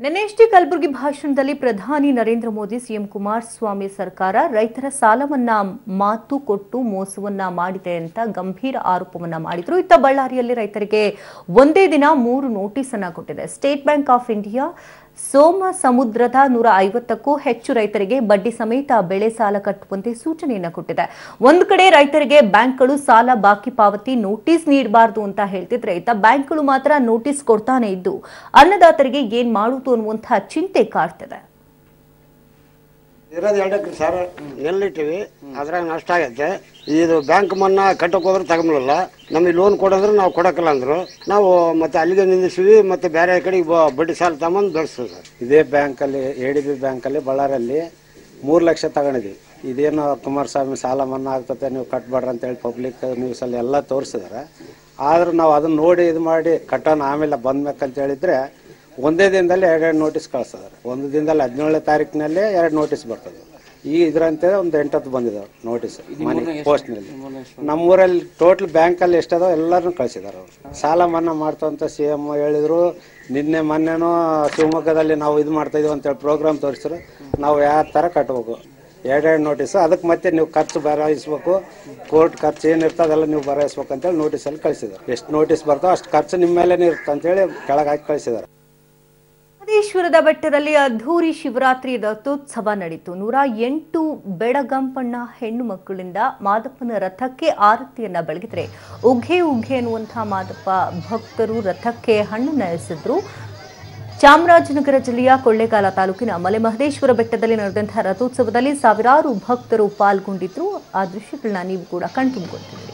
ನಿನ್ನೆಷ್ಟೇ ಕಲಬುರಗಿ ಭಾಷಣದಲ್ಲಿ ಪ್ರಧಾನಿ ನರೇಂದ್ರ ಮೋದಿ ಸಿಎಂ ಕುಮಾರಸ್ವಾಮಿ ಸರ್ಕಾರ ರೈತರ ಸಾಲವನ್ನ ಮಾತು ಕೊಟ್ಟು ಮೋಸವನ್ನ ಮಾಡಿದೆ ಅಂತ ಗಂಭೀರ ಆರೋಪವನ್ನ ಮಾಡಿದ್ರು. ಇತ್ತ ಬಳ್ಳಾರಿಯಲ್ಲಿ ರೈತರಿಗೆ ಒಂದೇ ದಿನ 3 ನೋಟಿಸ್ ಅನ್ನು ಕೊಟ್ಟಿದೆ. ಸ್ಟೇಟ್ ಬ್ಯಾಂಕ್ ಆಫ್ ಇಂಡಿಯಾ ಸೋಮ ಸಮುದ್ರದ 150ಕ್ಕೂ ಹೆಚ್ಚು ರೈತರಿಗೆ ಬಡ್ಡಿ ಸಮೇತ ಬೆಳೆ ಸಾಲ ಕಟ್ಟುವಂತೆ ಸೂಚನೆಯನ್ನು ಕೊಟ್ಟಿದೆ. ಒಂದು ಕಡೆ ರೈತರಿಗೆ ಬ್ಯಾಂಕ್ಗಳು ಸಾಲ ಬಾಕಿ ಪಾವತಿ ನೋಟಿಸ್ ನೀಡಬಾರದು ಅಂತ ಹೇಳ್ತಿದ್ರೆ, ಇತ್ತ ಬ್ಯಾಂಕ್ಗಳು ಮಾತ್ರ ನೋಟಿಸ್ ಕೊಡ್ತಾನೆ ಇದ್ದು ಅನ್ನದಾತರಿಗೆ ಏನ್ ಮಾಡುವುದು ಅನ್ನುವಂತಹ ಚಿಂತೆ ಕಾಡ್ತಿದೆ. ಇರೋದು 2 ಎಕರೆ ಸರ್, ಎಲ್ಲಿಟ್ಟಿವಿ ಅದ್ರಾಗ ನಷ್ಟ ಆಗೈತೆ. ಇದು ಬ್ಯಾಂಕ್ ಮನ್ನಾ ಕಟ್ಟಕ್ಕೆ ಹೋದ್ರೆ ತಗೊಂಬಲ್ಲ, ನಮಗೆ ಲೋನ್ ಕೊಡೋದ್ರೆ ನಾವು ಕೊಡಕ್ಕಲ್ಲ ಅಂದ್ರು. ನಾವು ಮತ್ತೆ ಅಲ್ಲಿಗೆ ನಿಲ್ಲಿಸಿವಿ, ಮತ್ತೆ ಬೇರೆ ಕಡೆಗೆ ಬಡ್ಡಿ ಸಾಲ ತಗೊಂಡು ಬೆಳೆಸ್ತೀವಿ ಸರ್. ಇದೇ ಬ್ಯಾಂಕಲ್ಲಿ ADB ಬ್ಯಾಂಕಲ್ಲಿ ಬಳ್ಳಾರಲ್ಲಿ 3 ಲಕ್ಷ ತಗೊಂಡಿದ್ವಿ. ಇದೇನು ಕುಮಾರಸ್ವಾಮಿ ಸಾಲ ಮನ್ನಾ ಆಗ್ತದೆ ನೀವು ಕಟ್ಬೇಡ್ರಿ ಅಂತೇಳಿ ಪಬ್ಲಿಕ್ ನ್ಯೂಸಲ್ಲಿ ಎಲ್ಲ ತೋರಿಸಿದಾರೆ. ಆದ್ರೂ ನಾವು ಅದನ್ನ ನೋಡಿ ಇದು ಮಾಡಿ ಕಟ್ಟೋಣ ಆಮೇಲೆ ಬಂದ್ಬೇಕಂತ ಹೇಳಿದ್ರೆ ಒಂದೇ ದಿನದಲ್ಲಿ 2 ನೋಟಿಸ್ ಕಳಿಸಿದಾರೆ. ಒಂದು ದಿನದಲ್ಲಿ 17ನೇ ತಾರೀಕಿನಲ್ಲಿ 2 ನೋಟಿಸ್ ಬರ್ತದೆ. ಈ ಇದರಂತೆ ಒಂದು 8 ಬಂದಿದ್ದಾವೆ ನೋಟಿಸ್ ಮನಿ ಪೋಸ್ಟ್ನಲ್ಲಿ. ನಮ್ಮೂರಲ್ಲಿ ಟೋಟಲ್ ಬ್ಯಾಂಕಲ್ಲಿ ಎಷ್ಟದೋ ಎಲ್ಲರನ್ನು ಕಳಿಸಿದಾರೆ ಅವರು. ಸಾಲ ಮನ್ನಾ ಮಾಡ್ತಂತ CM ಹೇಳಿದ್ರು. ನಿನ್ನೆ ಮೊನ್ನೆನೂ ಶಿವಮೊಗ್ಗದಲ್ಲಿ ನಾವು ಇದು ಮಾಡ್ತಾ ಇದೀವಿ ಅಂತೇಳಿ ಪ್ರೋಗ್ರಾಮ್ ತೋರಿಸಿದ್ರು. ನಾವು ಯಾವ ಥರ ಕಟ್ಟಬೇಕು 2 ನೋಟಿಸ್, ಅದಕ್ಕೆ ಮತ್ತೆ ನೀವು ಖರ್ಚು ಬರಾಯಿಸ್ಬೇಕು, ಕೋರ್ಟ್ ಖರ್ಚು ಏನಿರ್ತದೆ ಅದೆಲ್ಲ ನೀವು ಬರಾಯಿಸ್ಬೇಕು ಅಂತೇಳಿ ನೋಟಿಸಲ್ಲಿ ಕಳಿಸಿದ್ದಾರೆ. ಎಷ್ಟು ನೋಟಿಸ್ ಬರ್ತೋ ಅಷ್ಟು ಖರ್ಚು ನಿಮ್ಮ ಮೇಲೇನೆ ಇರುತ್ತೆ ಅಂತೇಳಿ ಕೆಳಗೆ ಹಾಕಿ ಕಳಿಸಿದ್ದಾರೆ. ಮಹದೇಶ್ವರದ ಬೆಟ್ಟದಲ್ಲಿ ಅದ್ಧೂರಿ ಶಿವರಾತ್ರಿ ರಥೋತ್ಸವ ನಡೆಯಿತು. 108 ಬೆಡಗಂಪಣ್ಣ ಹೆಣ್ಣು ಮಕ್ಕಳಿಂದ ಮಾದಪ್ಪನ ರಥಕ್ಕೆ ಆರತಿಯನ್ನ ಬೆಳಗಿದ್ರೆ ಉಘೆ ಉಘೆ ಅನ್ನುವಂತಹ ಮಾದಪ್ಪ ಭಕ್ತರು ರಥಕ್ಕೆ ಹಣ್ಣನ್ನು ಎಸೆದ್ರು. ಚಾಮರಾಜನಗರ ಜಿಲ್ಲೆಯ ಕೊಳ್ಳೇಗಾಲ ತಾಲೂಕಿನ ಮಲೆಮಹದೇಶ್ವರ ಬೆಟ್ಟದಲ್ಲಿ ನಡೆದಂತಹ ರಥೋತ್ಸವದಲ್ಲಿ ಸಾವಿರಾರು ಭಕ್ತರು ಪಾಲ್ಗೊಂಡಿದ್ರು. ಆ ದೃಶ್ಯಗಳನ್ನ ನೀವು ಕೂಡ ಕಣ್ತುಂಬಿಕೊಳ್ತಿದ್ದೀರಿ.